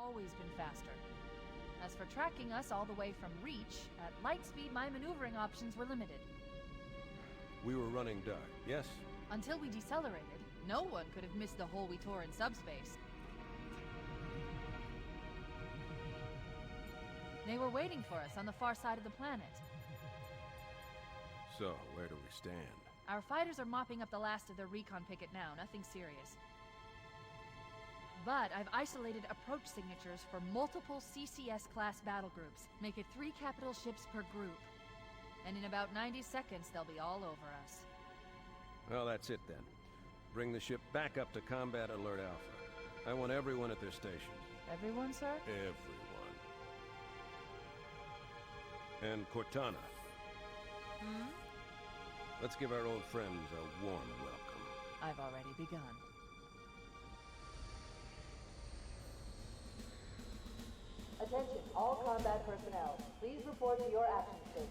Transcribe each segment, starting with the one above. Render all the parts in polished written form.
always been faster. As for tracking us all the way from Reach, at light speed my maneuvering options were limited. We were running dark, yes? Until we decelerated, no one could have missed the hole we tore in subspace. They were waiting for us on the far side of the planet. So, where do we stand? Our fighters are mopping up the last of their recon picket now, nothing serious. But I've isolated approach signatures for multiple CCS-class battle groups. Make it 3 capital ships per group. And in about 90 seconds, they'll be all over us. Well, that's it then. Bring the ship back up to Combat Alert Alpha. I want everyone at their stations. Everyone, sir? Everyone. And Cortana. Hmm? Let's give our old friends a warm welcome. I've already begun. Attention, all combat personnel. Please report to your action station.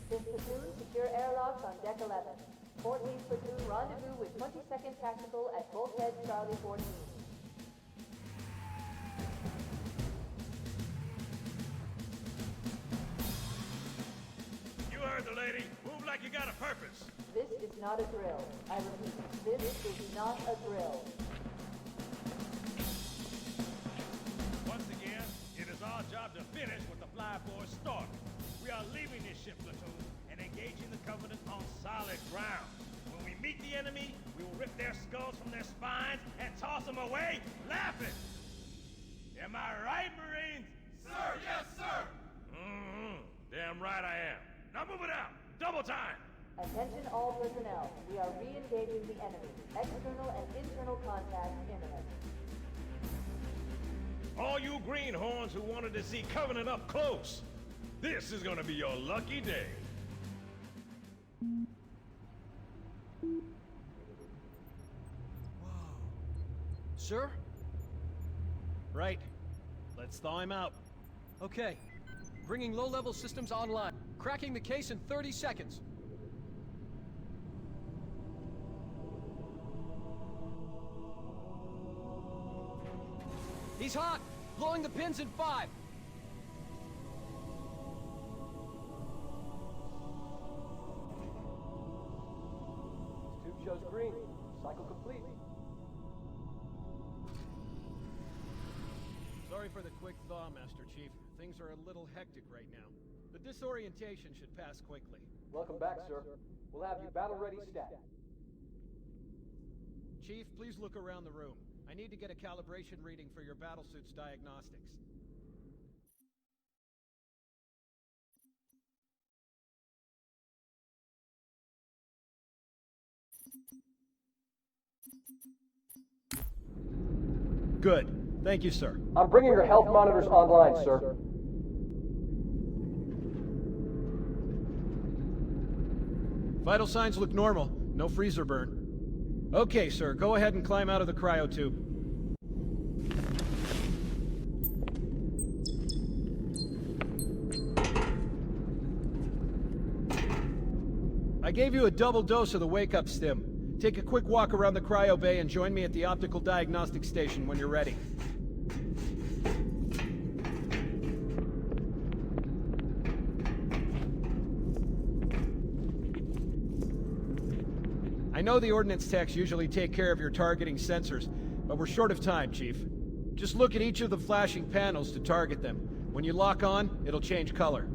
Fifth platoon, secure airlocks on deck 11. 14th platoon, rendezvous with 22nd Tactical at Bulkhead Charlie 14. You heard the lady. Move like you got a purpose. This is not a drill. I repeat, this is not a drill. Once again, it is our job to finish what the flyboys started. We are leaving this ship platoon and engaging the Covenant on solid ground. When we meet the enemy, we will rip their skulls from their spines and toss them away, laughing. Am I right, Marines? Sir, yes, sir! Damn right I am. Now move it out! Double time! Attention all personnel. We are re-engaging the enemy. External and internal contact imminent. All you greenhorns who wanted to see Covenant up close, this is gonna be your lucky day. Sir? Right. Let's thaw him out. Okay. Bringing low-level systems online. Cracking the case in 30 seconds. He's hot! Blowing the pins in 5! Tube shows green. Cycle complete. Sorry for the quick thaw, Master Chief. Things are a little hectic right now. The disorientation should pass quickly. Welcome back, sir. We'll have you battle-ready stat. Chief, please look around the room. I need to get a calibration reading for your battlesuit's diagnostics. Good. Thank you, sir. I'm bringing your health monitors online, sir. Vital signs look normal. No freezer burn. Okay, sir. Go ahead and climb out of the cryo tube. I gave you a double dose of the wake-up stim. Take a quick walk around the cryo bay and join me at the optical diagnostic station when you're ready. I know the ordnance techs usually take care of your targeting sensors, but we're short of time, Chief. Just look at each of the flashing panels to target them. When you lock on, it'll change color.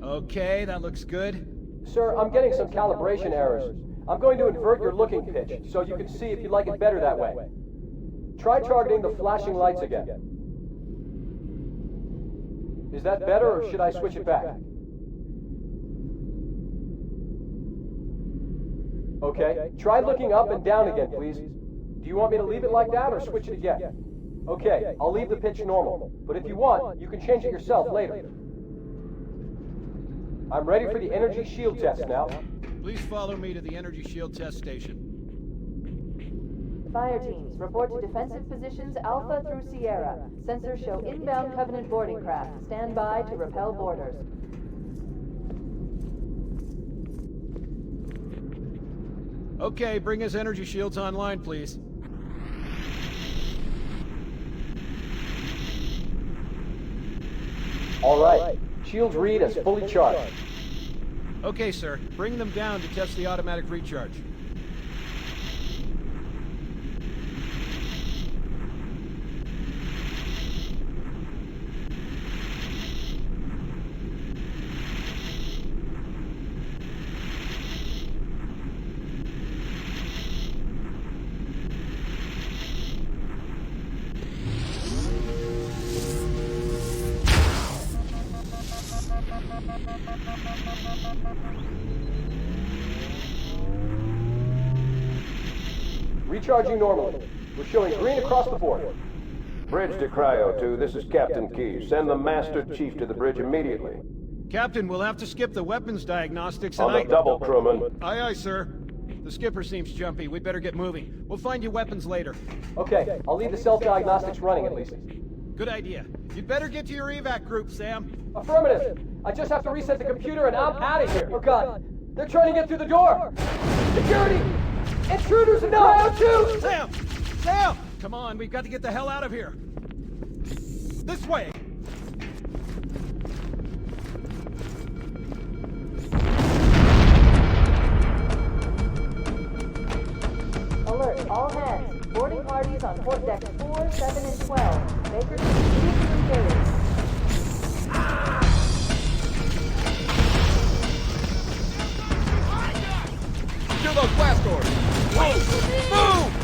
Okay, that looks good. Sir, I'm getting some calibration errors. I'm going to invert your looking pitch, so you can see if you like it better that way. Try targeting the flashing lights again. Is that better, or should I switch it back? Okay, try looking up and down again, please. Do you want me to leave it like that, or switch it again? Okay, I'll leave the pitch normal, but if you want, you can change it yourself later. I'm ready for the energy shield test now. Please follow me to the energy shield test station. Fire teams, report to defensive positions Alpha through Sierra. Sensors show inbound Covenant boarding craft. Stand by to repel boarders. Okay, bring his energy shields online, please. All right. Shields read as fully charged. Okay, sir. Bring them down to test the automatic recharge. Recharging normally. We're showing green across the board. Bridge to Cryo 2, this is Captain Key. Send the Master Chief to the bridge immediately. Captain, we'll have to skip the weapons diagnostics and On the double, crewman. Aye, aye, sir. The skipper seems jumpy. We'd better get moving. We'll find you weapons later. Okay, I'll leave the self-diagnostics running at least. Good idea. You'd better get to your evac group, Sam. Affirmative. I just have to reset the computer and I'm out of here. Oh God, they're trying to get through the door. Security! Intruders in Cryo 2! Sam! Sam! Come on, we've got to get the hell out of here. This way! Alert, all hands. Boarding parties on port decks 4, 7, and 12. Baker Street is engaged. Kill those blast doors! Move! Move!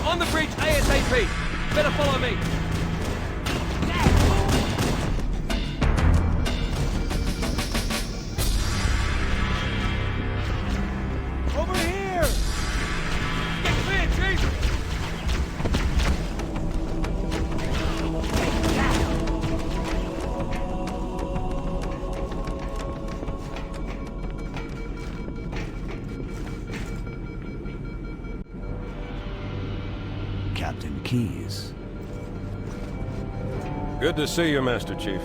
On the bridge, ASAP! Better follow me! Over here! Get clear, Chief! Captain Keyes. Good to see you, Master Chief.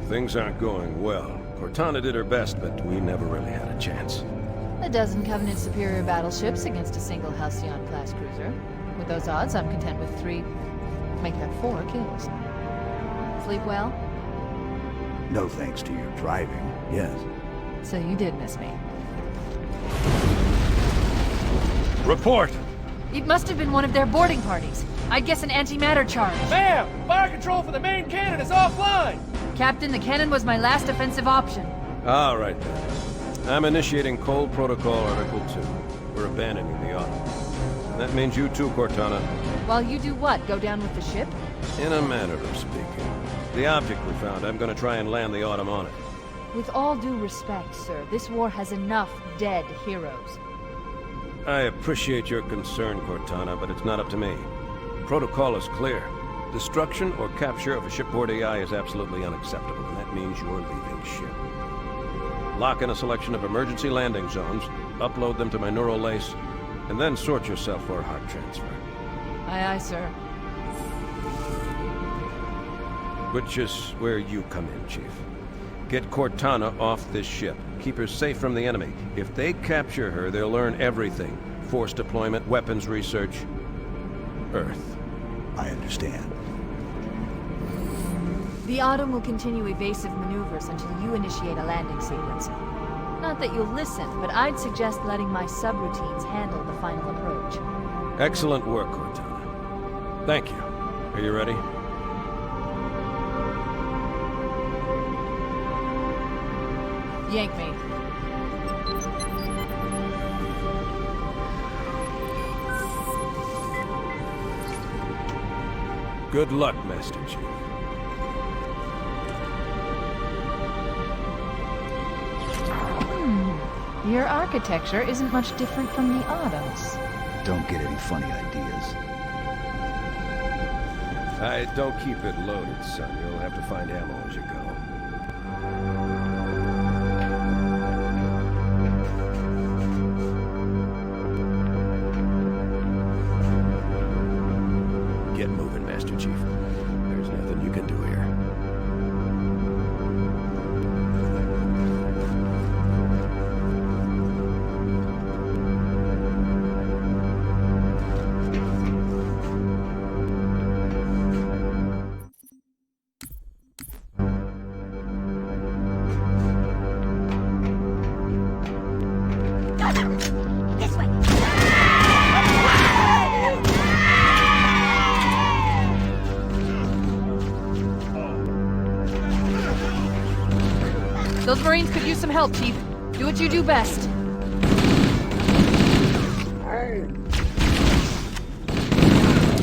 Things aren't going well. Cortana did her best, but we never really had a chance. A dozen Covenant superior battleships against a single Halcyon-class cruiser. With those odds, I'm content with 3, make that 4 kills. Sleep well? No thanks to your driving, yes. So you did miss me. Report! It must have been one of their boarding parties. I'd guess an antimatter charge. Ma'am! Fire control for the main cannon is offline! Captain, the cannon was my last offensive option. All right, then. I'm initiating Cold Protocol Article 2. We're abandoning the Autumn. That means you too, Cortana. While you do what? Go down with the ship? In a manner of speaking. The object we found, I'm gonna try and land the Autumn on it. With all due respect, sir, this war has enough dead heroes. I appreciate your concern, Cortana, but it's not up to me. Protocol is clear. Destruction or capture of a shipboard AI is absolutely unacceptable, and that means you're leaving ship. Lock in a selection of emergency landing zones, upload them to my neural lace, and then sort yourself for a heart transfer. Aye, aye, sir. Which is where you come in, Chief. Get Cortana off this ship. Keep her safe from the enemy. If they capture her, they'll learn everything. Force deployment, weapons research, Earth. I understand. The Autumn will continue evasive maneuvers until you initiate a landing sequence. Not that you'll listen, but I'd suggest letting my subroutines handle the final approach. Excellent work, Cortana. Thank you. Are you ready? Yank me. Good luck, Master Chief. Your architecture isn't much different from the Autos. Don't get any funny ideas. Don't keep it loaded, son. You'll have to find ammo as you go. Get moving, Master Chief. There's nothing you can do here. Those Marines could use some help, Chief. Do what you do best.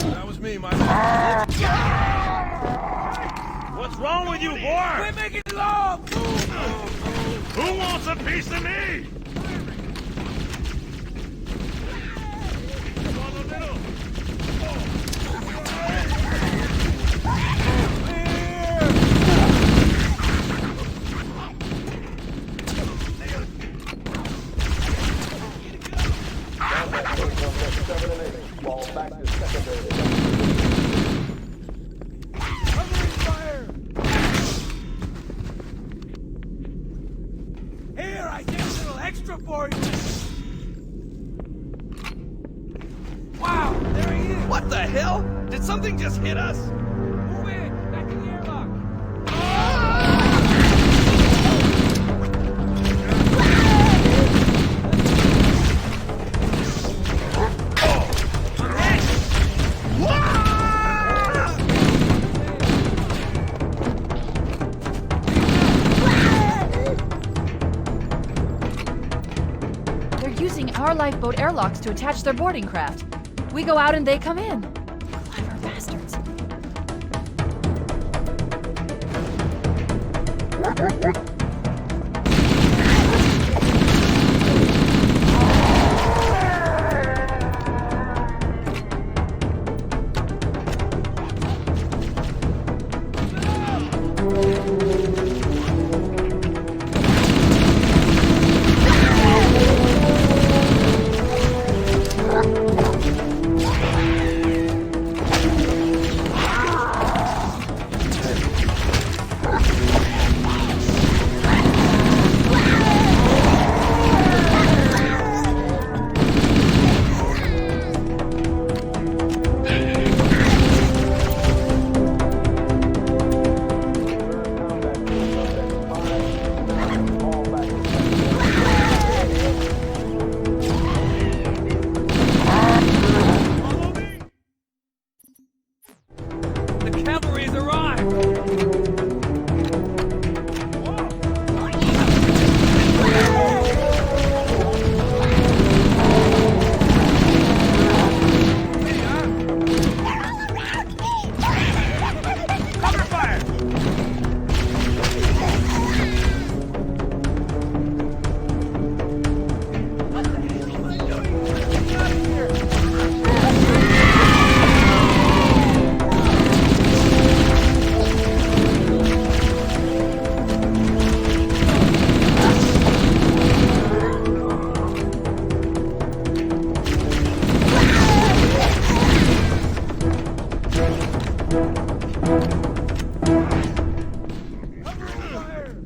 That was me, my man. What's wrong with you, boy? We're making it long! Who wants a piece of me? Here, I get a little extra for you! Wow, there he is! What the hell? Did something just hit us? Move in! Back in the airlock! Our lifeboat airlocks to attach their boarding craft. We go out and they come in. Clever bastards.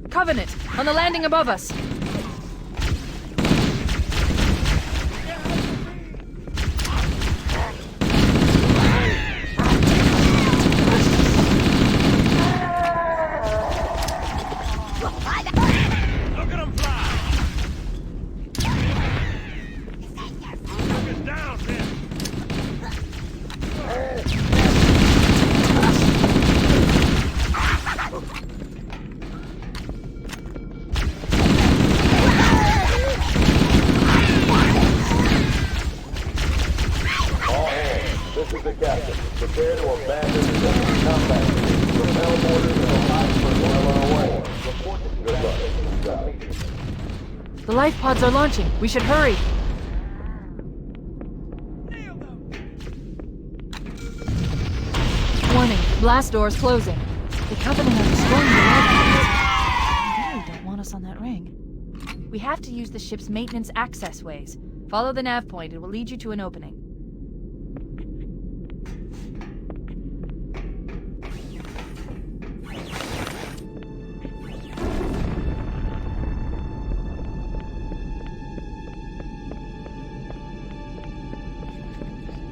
Covenant, on the landing above us. Look at him fly! Look us down, Tim! This is the captain. Prepare to abandon the enemy combat. Repel orders and arrive for well on our way. Report. Good luck. The life pods are launching. We should hurry. Warning, blast doors closing. The Covenant are destroying the life pods. They really don't want us on that ring. We have to use the ship's maintenance access ways. Follow the nav point. It will lead you to an opening.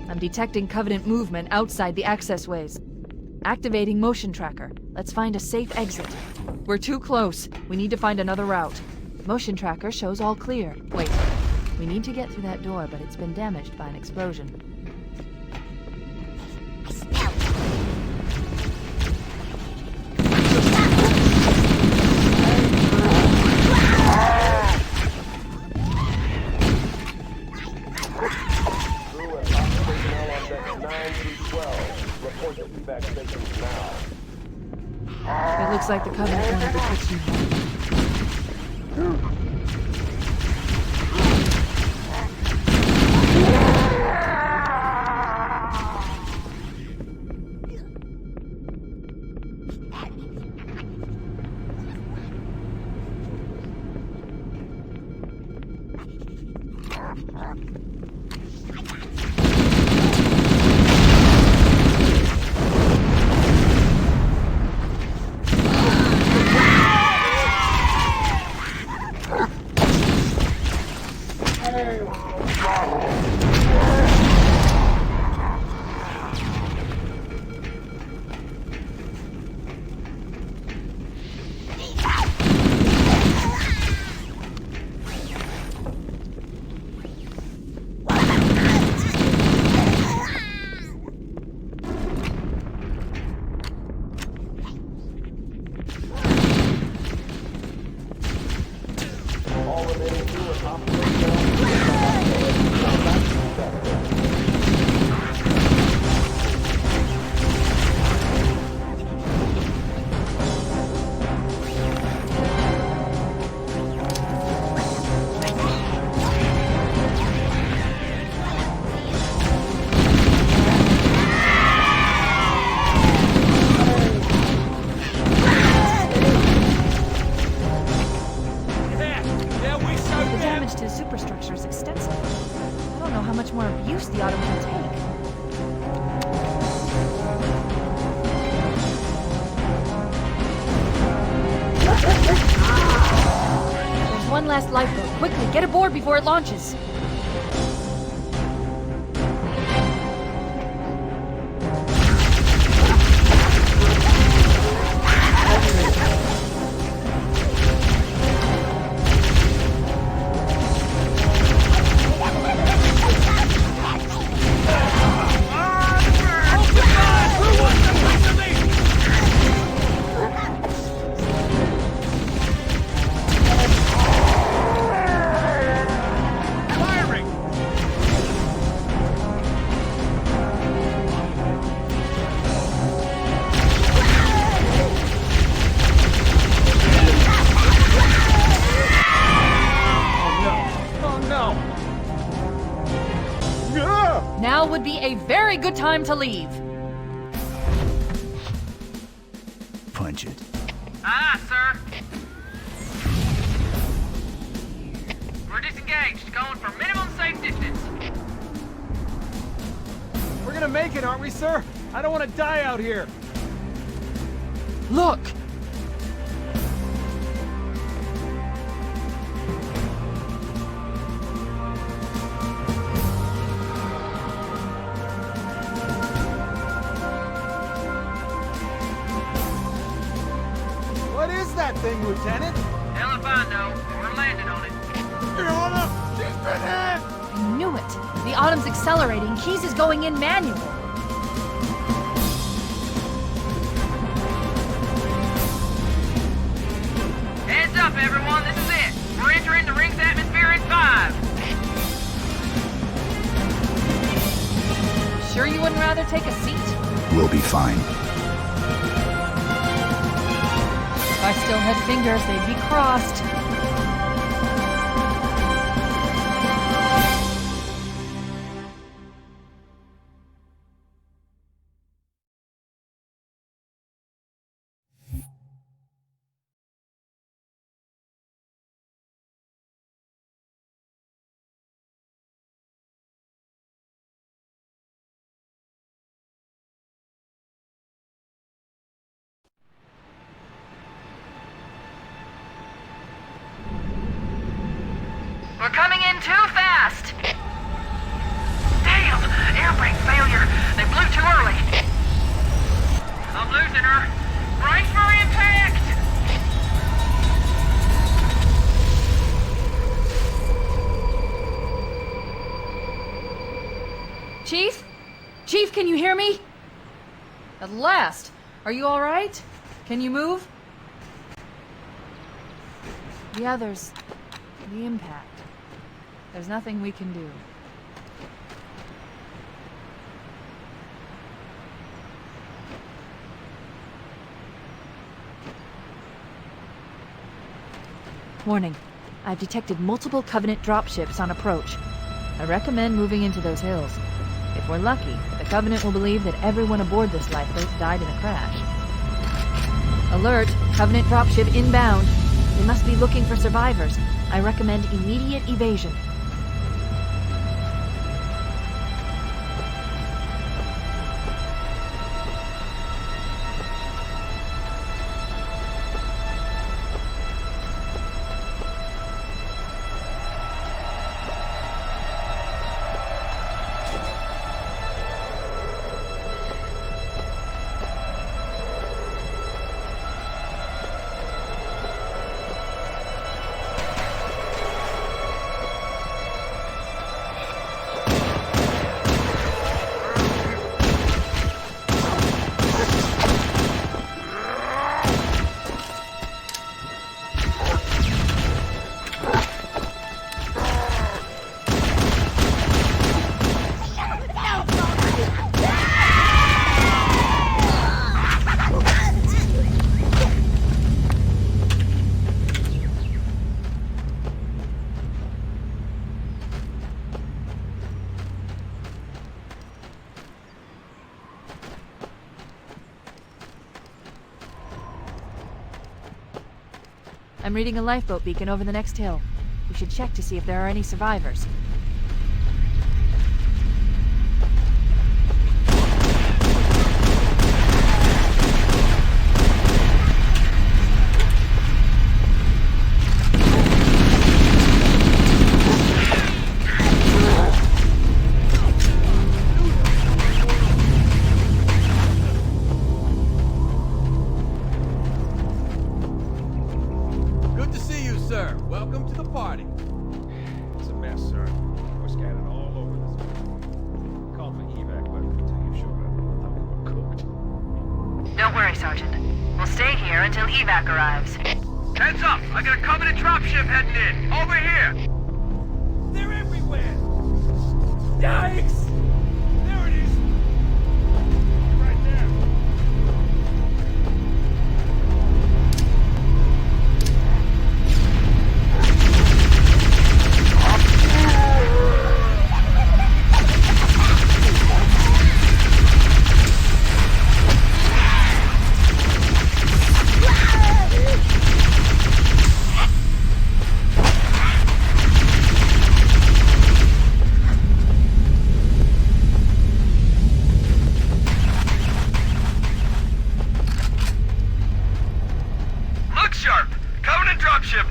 I'm detecting Covenant movement outside the access ways. Activating motion tracker. Let's find a safe exit. We're too close. We need to find another route. Motion tracker shows all clear. Wait. We need to get through that door, but it's been damaged by an explosion. It looks like the Covenant wanted to fix you. One last lifeboat. Quickly, get aboard before it launches. Now would be a very good time to leave. Punch it. Aye, sir. We're disengaged, going for minimum safe distance. We're gonna make it, aren't we, sir? I don't want to die out here. Look! What is that thing, Lieutenant? Hell if I know. We're landing on it. Your Honor, she's been hit! I knew it. The Autumn's accelerating. Keys is going in manual. Heads up, everyone. This is it. We're entering the ring's atmosphere in 5. Sure you wouldn't rather take a seat? We'll be fine. If I still had fingers, they'd be crossed. We're coming in too fast! Damn! Air brake failure! They blew too early! I'm losing her! Brace for impact! Chief? Chief, can you hear me? At last! Are you alright? Can you move? The others... the impact. There's nothing we can do. Warning. I've detected multiple Covenant dropships on approach. I recommend moving into those hills. If we're lucky, the Covenant will believe that everyone aboard this lifeboat died in a crash. Alert! Covenant dropship inbound. They must be looking for survivors. I recommend immediate evasion. I'm reading a lifeboat beacon over the next hill. We should check to see if there are any survivors. Don't worry, Sergeant. We'll stay here until evac arrives. Heads up! I got a Covenant dropship heading in! Over here! They're everywhere! Yikes! There it is! Right there!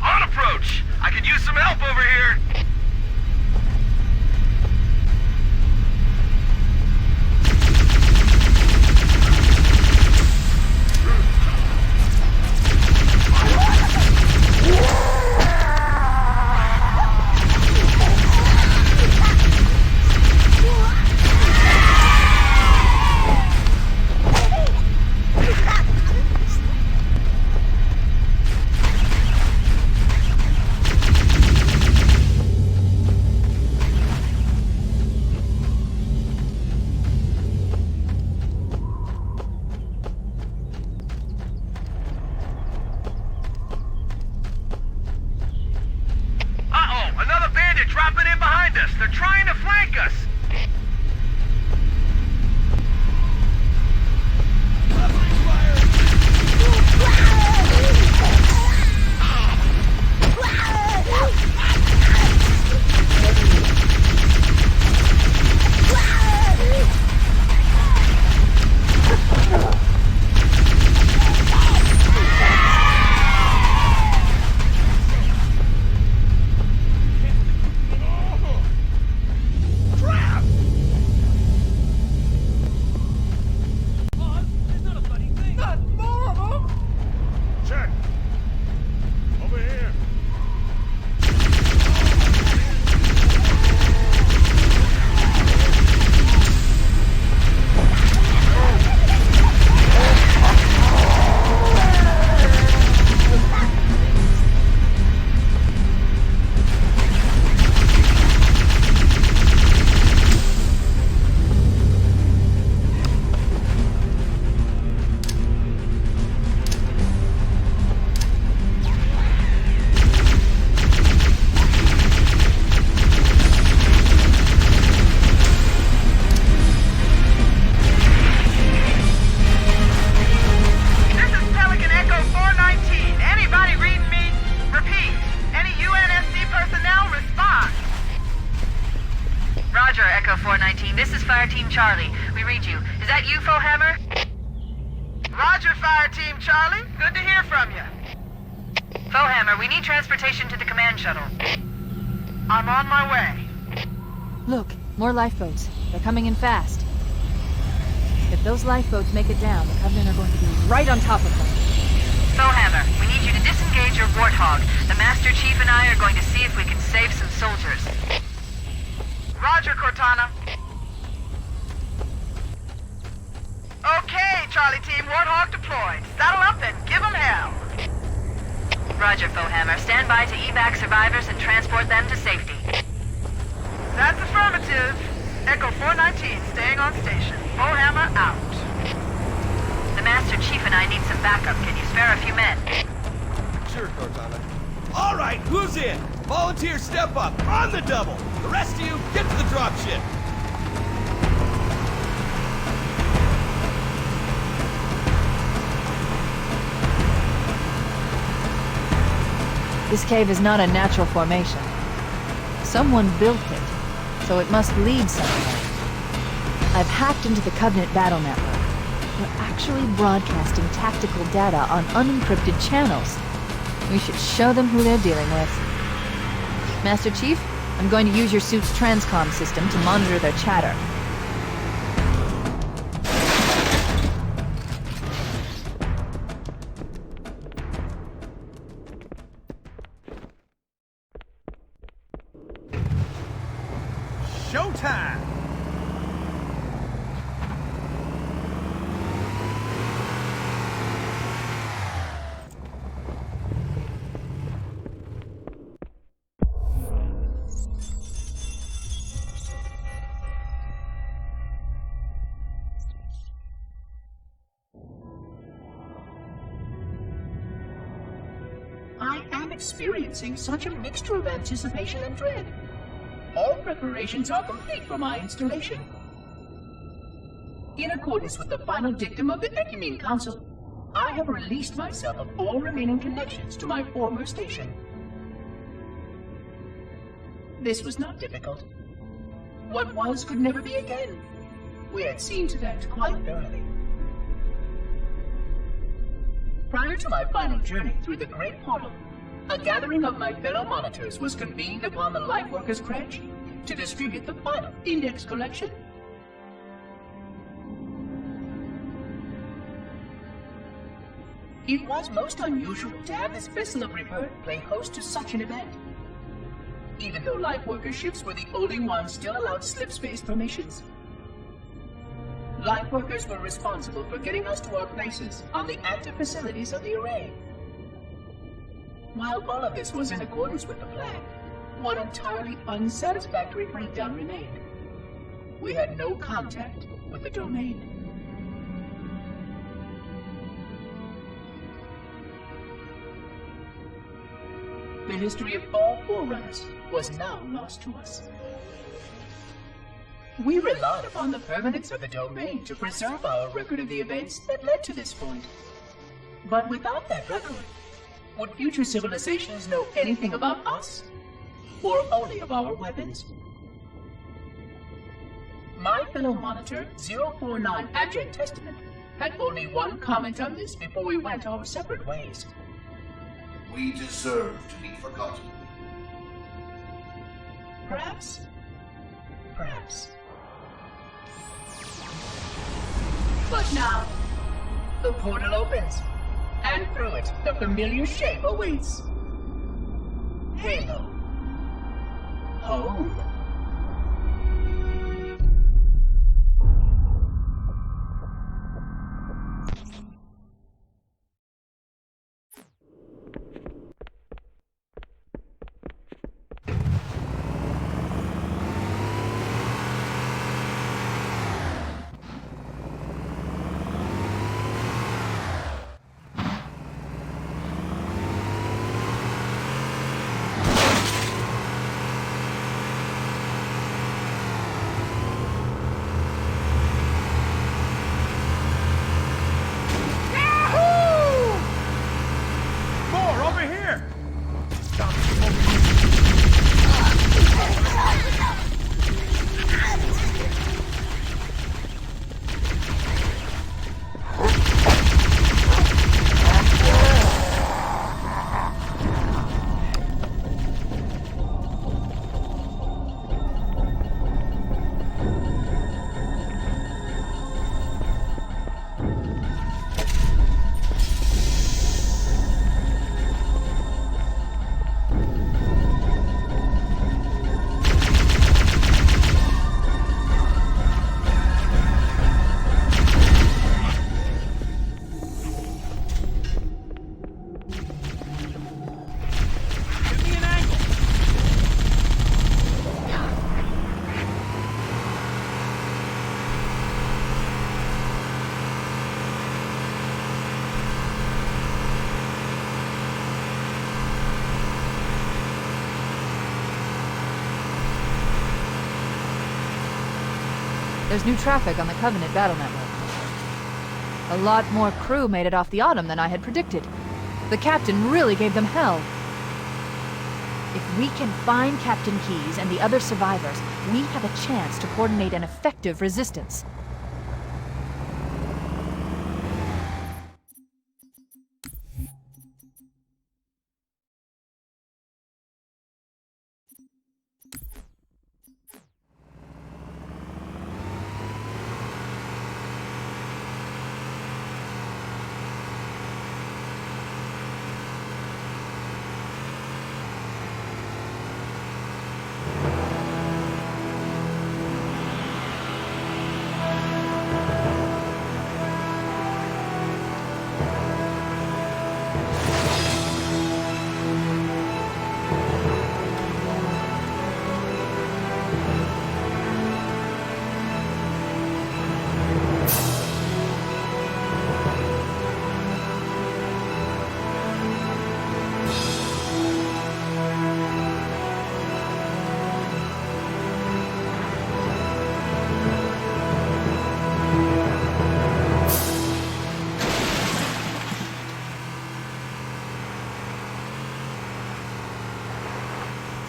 On approach! I could use some help over here! Dropping in behind us! They're trying to flank us! read you. Is that you, Foehammer? Roger, Fire Team Charlie. Good to hear from you. Foehammer, we need transportation to the command shuttle. I'm on my way. Look, more lifeboats. They're coming in fast. If those lifeboats make it down, the Covenant are going to be right on top of them. Foehammer, we need you to disengage your Warthog. The Master Chief and I are going to see if we can save some soldiers. Roger, Cortana. Okay, Charlie Team, Warthog deployed. Saddle up and give them hell. Roger, Foehammer. Stand by to evac survivors and transport them to safety. That's affirmative. Echo 419 staying on station. Foehammer out. The Master Chief and I need some backup. Can you spare a few men? Sure, Cortana. All right, who's in? Volunteer step up, on the double. The rest of you, get to the dropship. This cave is not a natural formation. Someone built it, so it must lead somewhere. I've hacked into the Covenant battle network. They're actually broadcasting tactical data on unencrypted channels. We should show them who they're dealing with. Master Chief, I'm going to use your suit's transcom system to monitor their chatter. Showtime! I am experiencing such a mixture of anticipation and dread. All preparations are complete for my installation. In accordance with the final dictum of the Ecumene Council, I have released myself of all remaining connections to my former station. This was not difficult. What was could never be again. We had seen to that quite thoroughly. Prior to my final journey through the Great Portal, a gathering of my fellow monitors was convened upon the Lightworkers Crash to distribute the final index collection. It was most unusual to have this vessel of rebirth play host to such an event. Even though Lightworker ships were the only ones still allowed slip-space formations, Lightworkers were responsible for getting us to our places on the active facilities of the array. While all of this was in accordance with the plan, one entirely unsatisfactory breakdown remained. We had no contact with the domain. The history of all Forerunners was now lost to us. We relied upon the permanence of the domain to preserve our record of the events that led to this point. But without that record, would future civilizations know anything about us? Or only of our weapons? My fellow monitor, 049 Abject Testament, had only one comment on this before we went our separate ways. We deserve to be forgotten. Perhaps. Perhaps. But now, the portal opens, and through it, the familiar shape awaits. Halo. Home. There's new traffic on the Covenant battle network. A lot more crew made it off the Autumn than I had predicted. The captain really gave them hell. If we can find Captain Keyes and the other survivors, we have a chance to coordinate an effective resistance.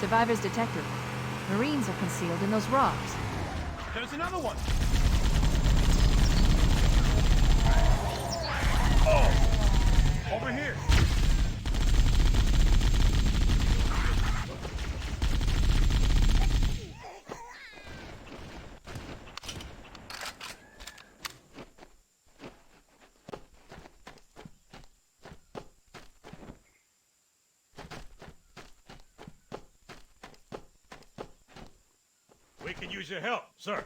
Survivors detected. Marines are concealed in those rocks. There's another one! Oh! Over here! We can use your help, sir.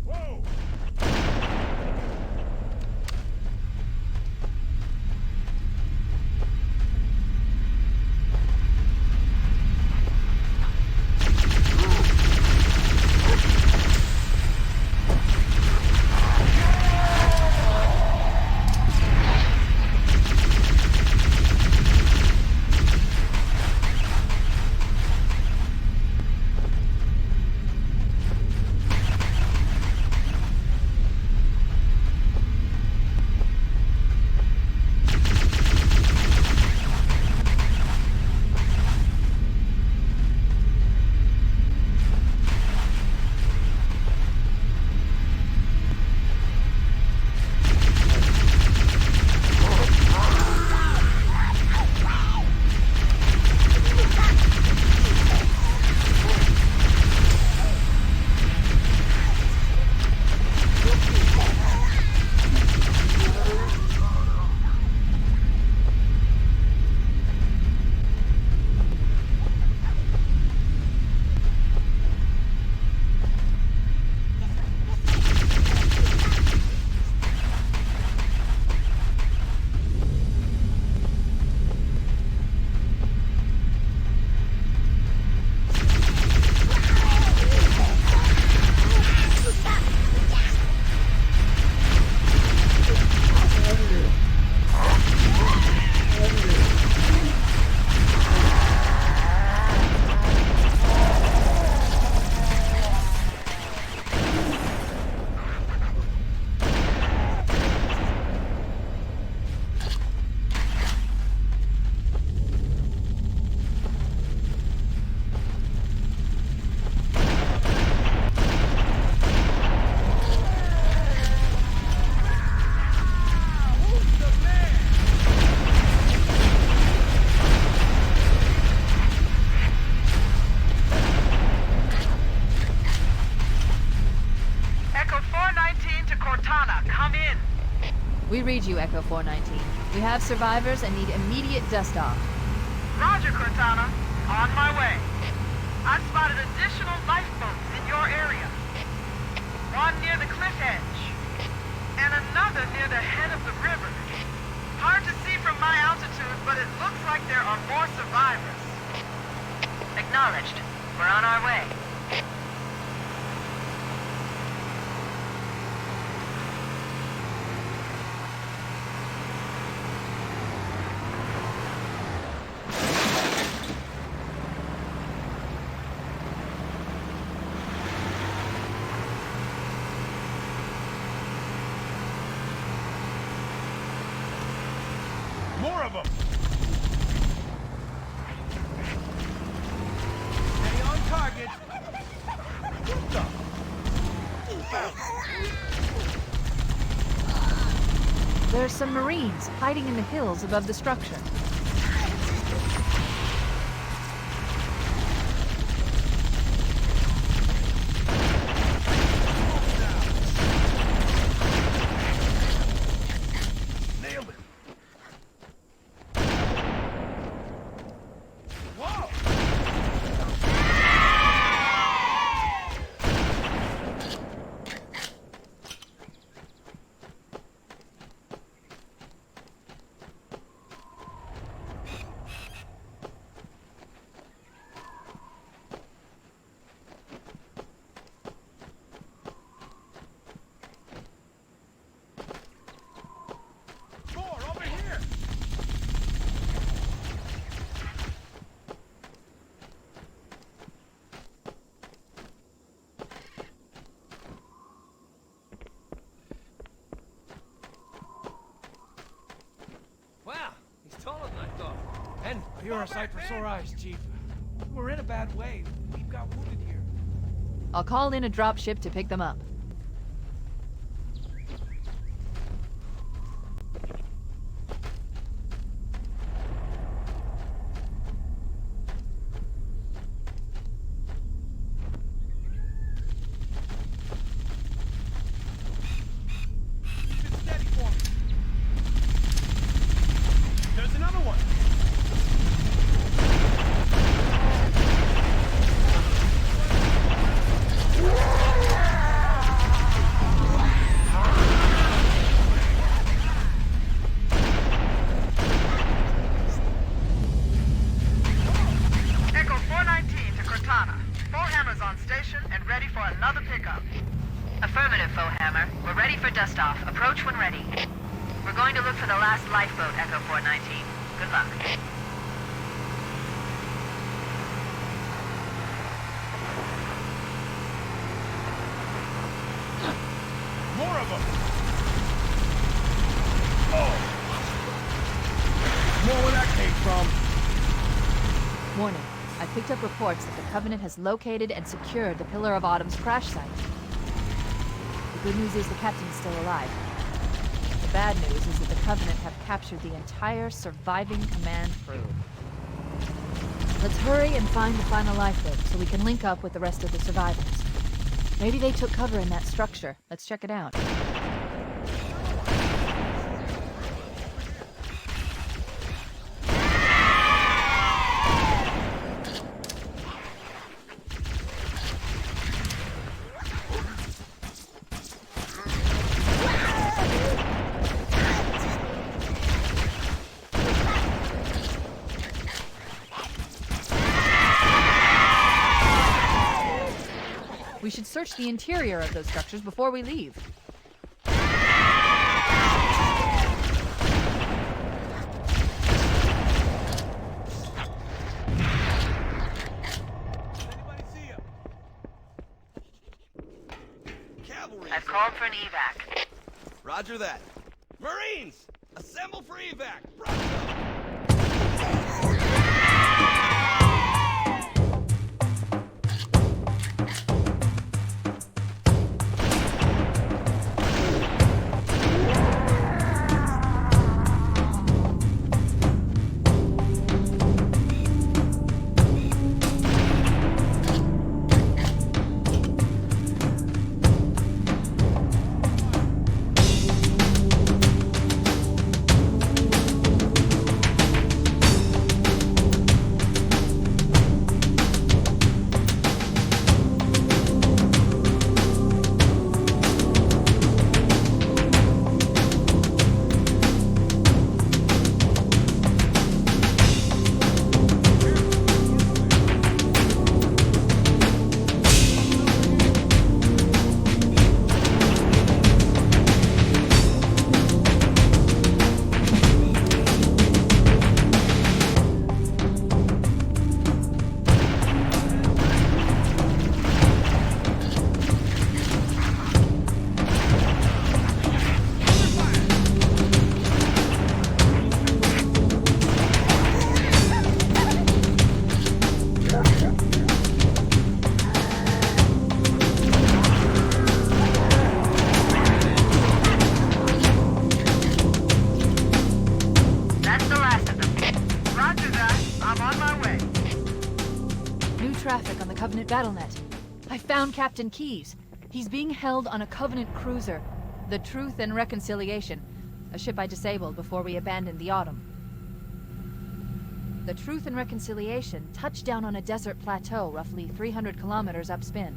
Whoa! Cortana, come in. We read you, Echo 419. We have survivors and need immediate dust-off. Roger, Cortana. On my way. I've spotted additional lifeboats in your area. One near the cliff edge, and another near the head of the river. Hard to see from my altitude, but it looks like there are more survivors. Acknowledged. We're on our way. More of them! Stay on target. What the? There are some Marines hiding in the hills above the structure. Nailed it! Whoa! More over here! Wow, he's taller than I thought. And you're a sight for sore eyes, Chief. We're in a bad way. We've got wounded here. I'll call in a dropship to pick them up. Keep it steady for me. There's another one! Echo 419 to Cortana. Foehammer's on station and ready for another pickup. Affirmative, Foehammer. We're ready for dust-off. Approach when ready. We're going to look for the last lifeboat, Echo 419. Good luck. More of them! Oh! More where that came from! Warning. I picked up reports that the Covenant has located and secured the Pillar of Autumn's crash site. The good news is the captain is still alive. The bad news is that the Covenant have captured the entire surviving command crew. Let's hurry and find the final lifeboat so we can link up with the rest of the survivors. Maybe they took cover in that structure. Let's check it out. We should search the interior of those structures before we leave. Anybody see him? Cavalry. I've called for an evac. Roger that. Marines! Assemble for evac! Bravo! Covenant battlenet. I found Captain Keyes. He's being held on a Covenant cruiser, the Truth and Reconciliation, a ship I disabled before we abandoned the Autumn. The Truth and Reconciliation touched down on a desert plateau roughly 300 kilometers upspin.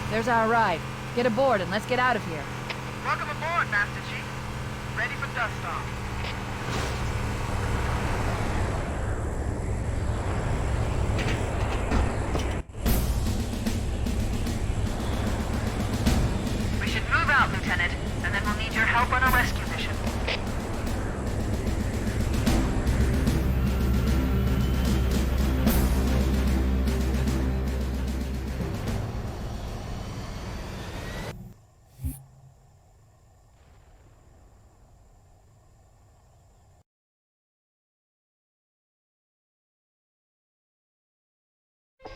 There's our ride. Get aboard and let's get out of here. Welcome aboard, Master Chief. Ready for dust off. We should move out, Lieutenant, and then we'll need your help on a rescue mission.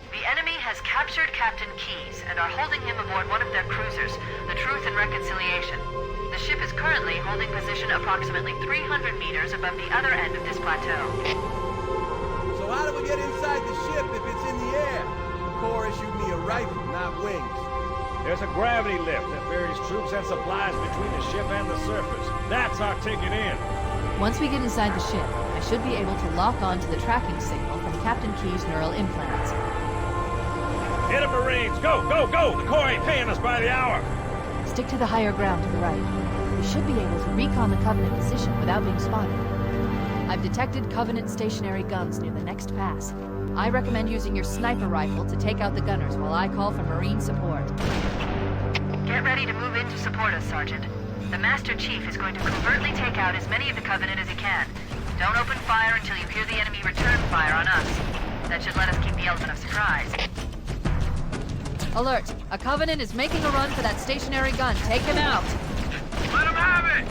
The enemy has captured Captain Keyes and are holding him aboard one of their cruisers, the Truth and Reconciliation. The ship is currently holding position approximately 300 meters above the other end of this plateau. So how do we get inside the ship if it's in the air? The Corps issued me a rifle, not wings. There's a gravity lift that ferries troops and supplies between the ship and the surface. That's our ticket in. Once we get inside the ship, I should be able to lock on to the tracking signal from Captain Keyes' neural implants. Hit 'em, Marines! Go, go, go! The Corps ain't paying us by the hour! Stick to the higher ground to the right. We should be able to recon the Covenant position without being spotted. I've detected Covenant stationary guns near the next pass. I recommend using your sniper rifle to take out the gunners while I call for Marine support. Get ready to move in to support us, Sergeant. The Master Chief is going to covertly take out as many of the Covenant as he can. Don't open fire until you hear the enemy return fire on us. That should let us keep the element of surprise. Alert! A Covenant is making a run for that stationary gun. Take him out! Let 'em have it!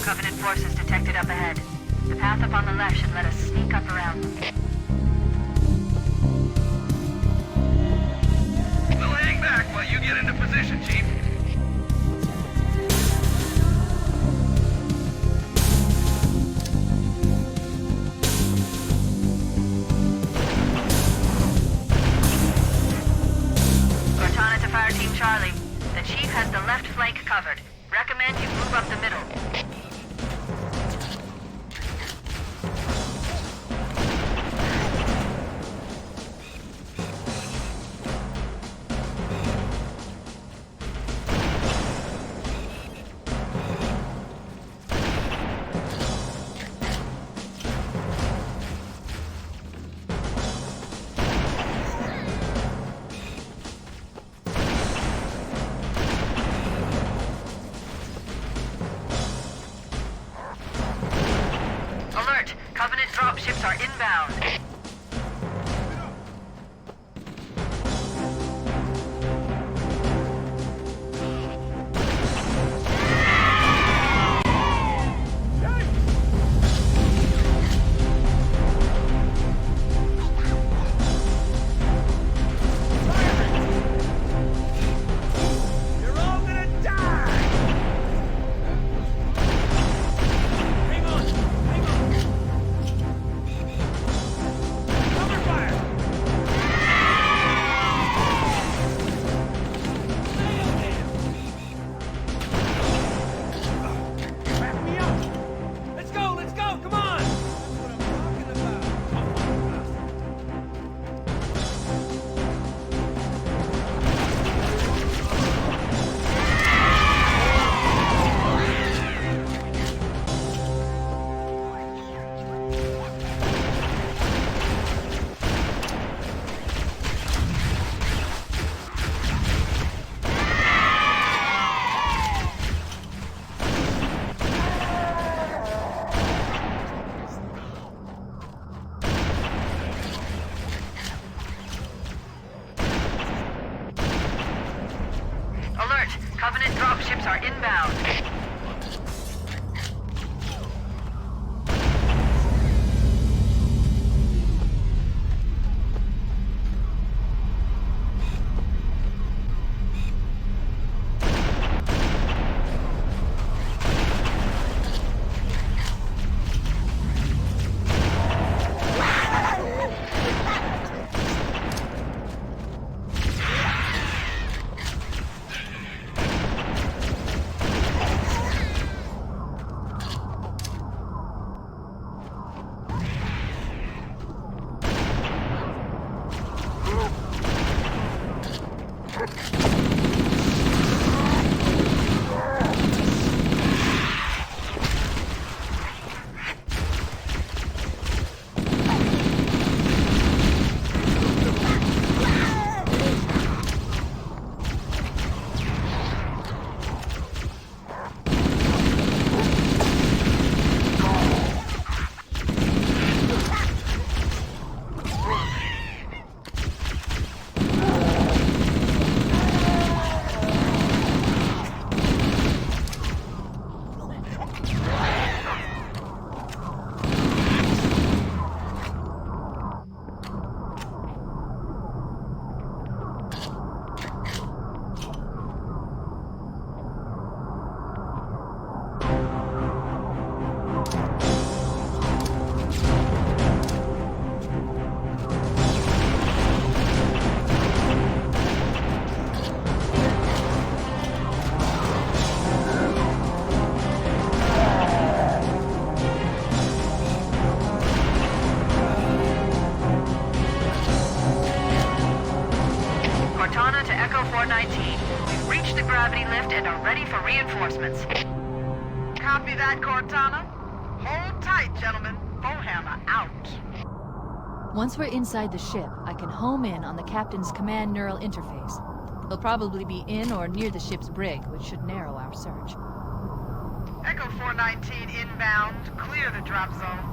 Covenant forces detected up ahead. The path up on the left should let us sneak up around them. We'll hang back while you get into position, Chief. Cortana to Fire Team Charlie. The Chief has the left flank covered. Recommend you move up the middle. Covenant dropships are inbound. Cortana to Echo 419. We've reached the gravity lift and are ready for reinforcements. Copy that, Cortana. Hold tight, gentlemen. Bowhammer out. Once we're inside the ship, I can home in on the captain's command neural interface. He'll probably be in or near the ship's brig, which should narrow our search. Echo 419 inbound. Clear the drop zone.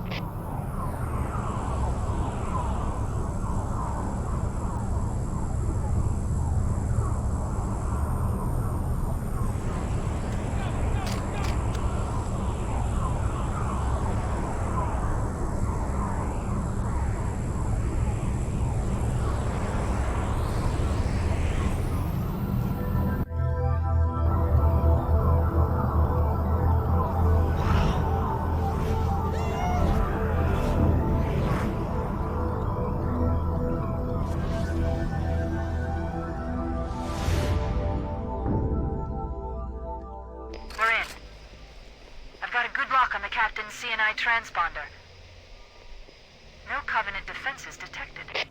CNI transponder. No Covenant defenses detected.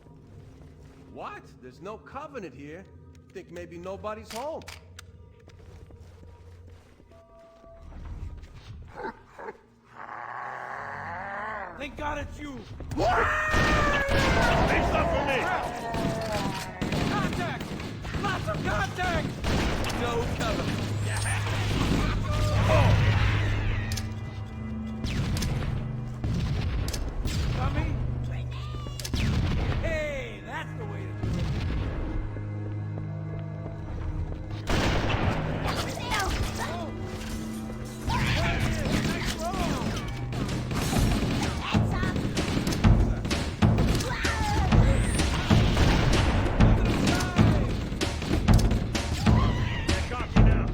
What? There's no Covenant here? Think maybe nobody's home. Thank God it's you! Face up for me! Contact! Lots of contact! No Covenant. Oh! Dummy! Hey, that's the way to do it. Copy now.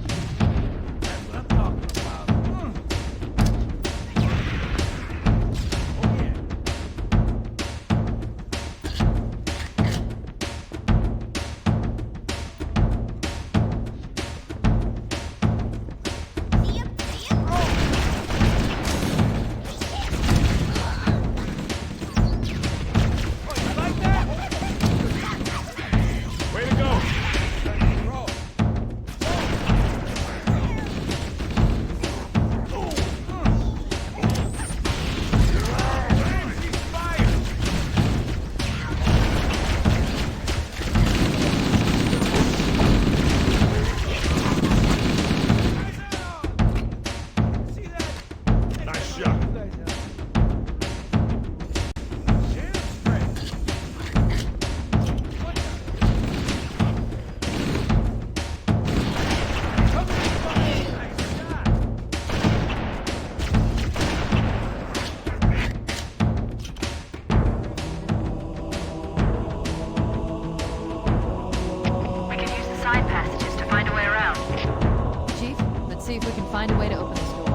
find a way to open this door.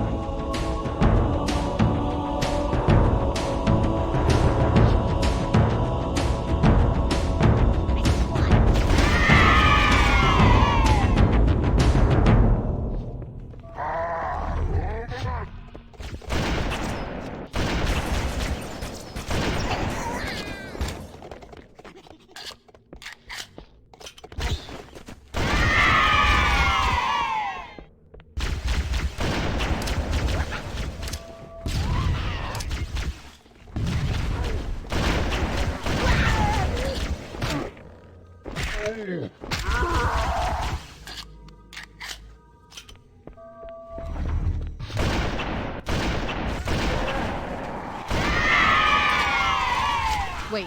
Wait,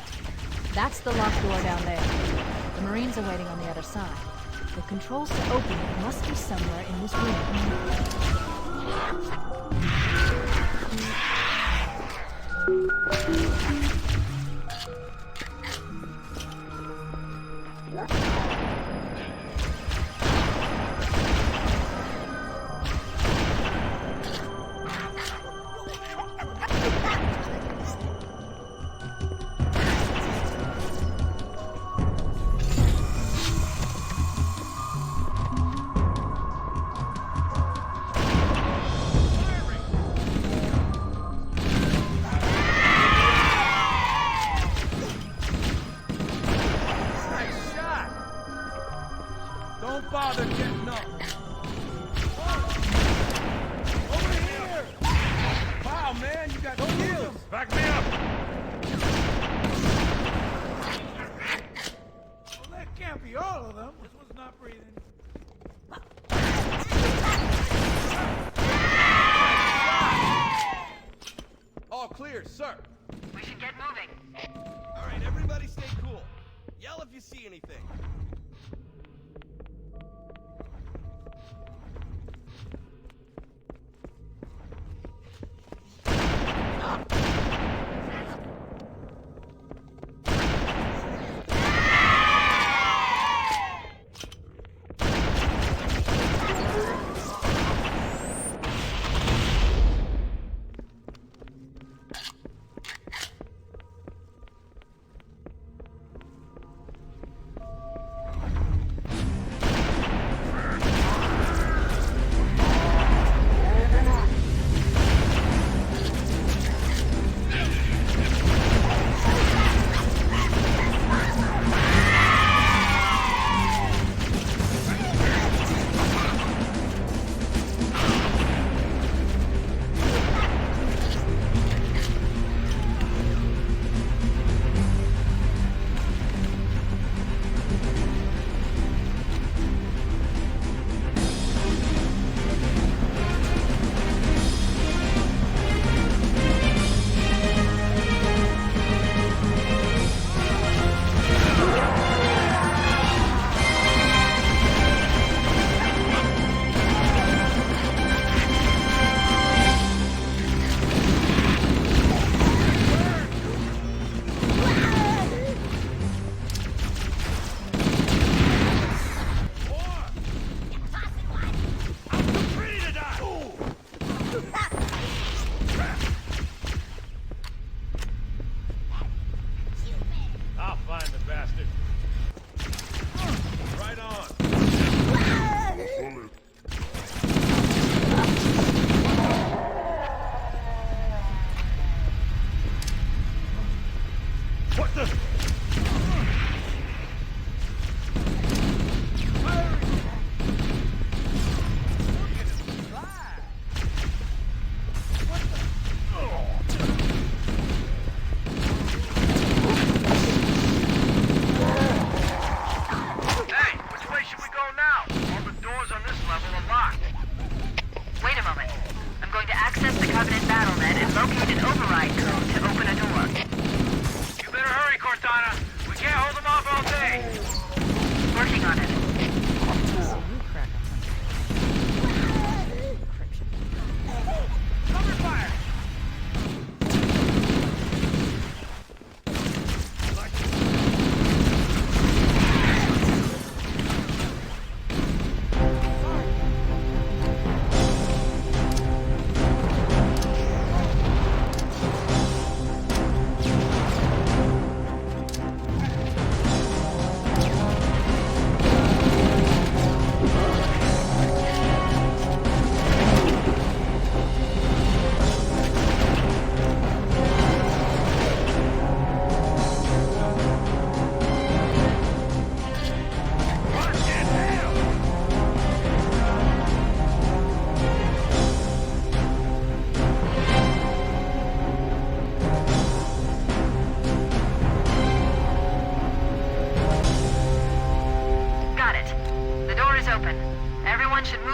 that's the locked door down there. The Marines are waiting on the other side. The controls to open it must be somewhere in this room.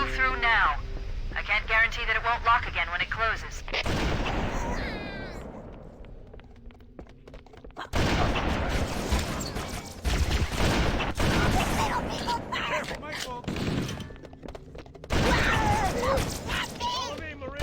Move through now. I can't guarantee that it won't lock again when it closes. Careful, Michael. Follow me, Marine.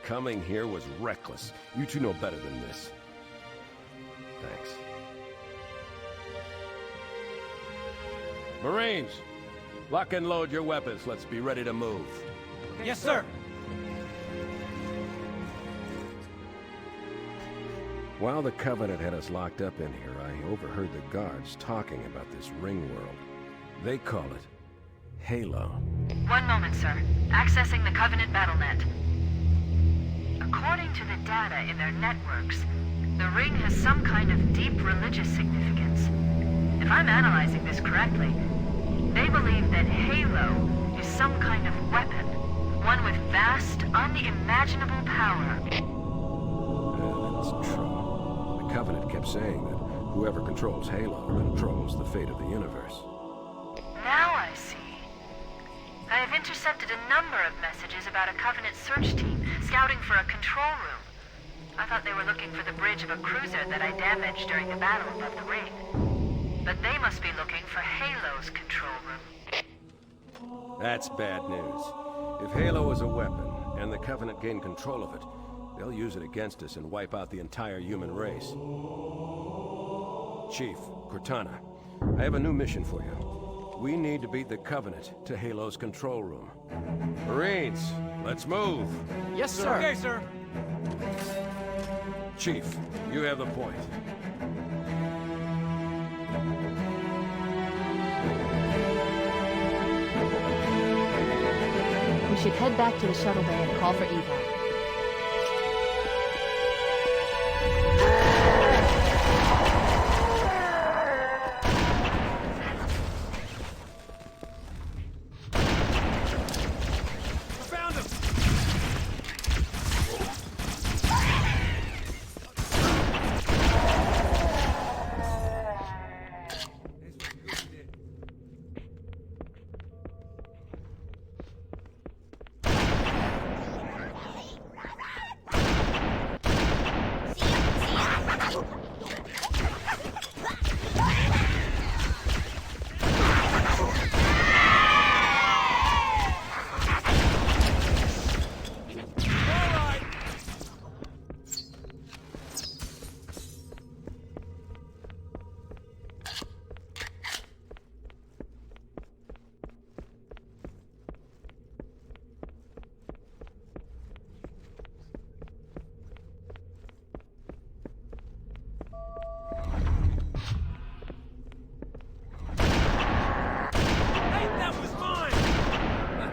Coming here was reckless. You two know better than this. Thanks. Marines, lock and load your weapons. Let's be ready to move. Yes, sir. While the Covenant had us locked up in here, I overheard the guards talking about this ringworld. They call it Halo. One moment, sir. Accessing the Covenant BattleNet. According to the data in their networks, the ring has some kind of deep religious significance. If I'm analyzing this correctly, they believe that Halo is some kind of weapon, one with vast, unimaginable power. That's true. The Covenant kept saying that whoever controls Halo controls the fate of the universe. Now I see. I have intercepted a number of messages about a Covenant search team scouting for a control room. I thought they were looking for the bridge of a cruiser that I damaged during the battle above the ring. But they must be looking for Halo's control room. That's bad news. If Halo is a weapon, and the Covenant gain control of it, they'll use it against us and wipe out the entire human race. Chief, Cortana, I have a new mission for you. We need to beat the Covenant to Halo's control room. Marines, let's move. Yes, sir. Okay, sir. Chief, you have the point. We should head back to the shuttle bay and call for evac.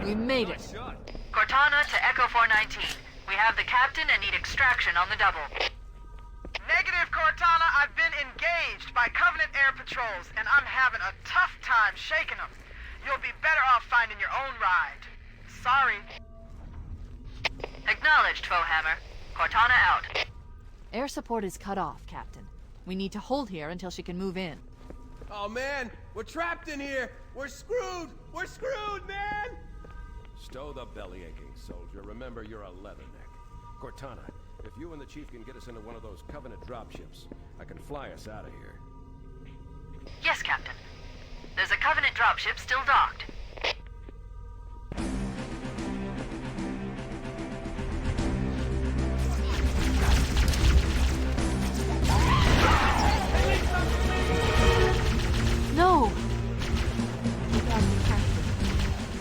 We made it. Cortana to Echo 419. We have the captain and need extraction on the double. Negative, Cortana. I've been engaged by Covenant air patrols, and I'm having a tough time shaking them. You'll be better off finding your own ride. Sorry. Acknowledged, Foehammer. Cortana out. Air support is cut off, Captain. We need to hold here until she can move in. Oh, man. We're trapped in here. We're screwed. We're screwed, man. Stow the belly-aching, soldier. Remember, you're a leatherneck. Cortana, if you and the Chief can get us into one of those Covenant dropships, I can fly us out of here. Yes, Captain. There's a Covenant dropship still docked. No! We got the captain.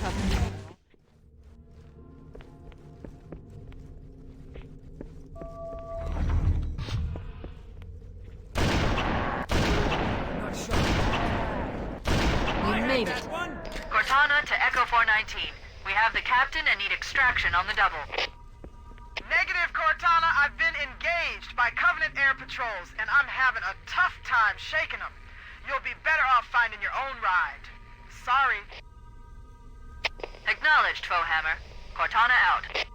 Covenant. We made it. Cortana to Echo 419. We have the captain and need extraction on the double. Negative, Cortana. I've been engaged by Covenant air patrols, and I'm having a tough time shaking them. You'll be better off finding your own ride. Sorry. Acknowledged, Foehammer. Cortana out.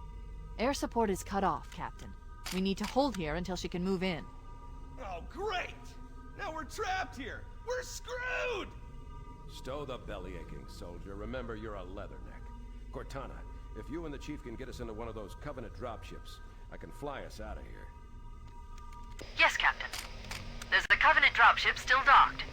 Air support is cut off, Captain. We need to hold here until she can move in. Oh, great. Now we're trapped here. We're screwed. Stow the belly-aching, soldier. Remember, you're a leatherneck. Cortana, if you and the Chief can get us into one of those Covenant dropships, I can fly us out of here. Yes, Captain. There's a Covenant dropship still docked.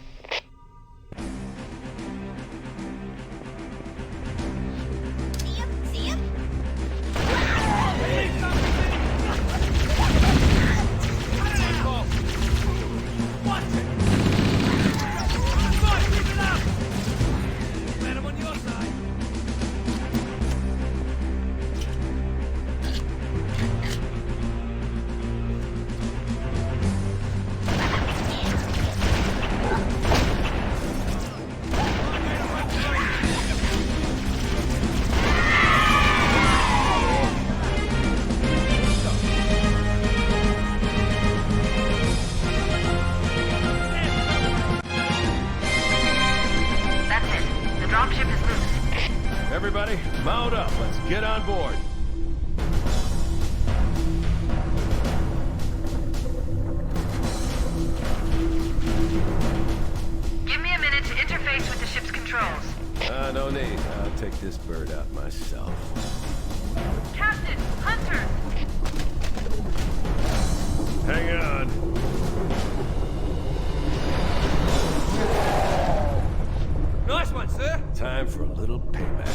Everybody, mount up. Let's get on board. Give me a minute to interface with the ship's controls. No need. I'll take this bird out myself. Captain! Hunter! Hang on. Nice one, sir. Time for a little payback.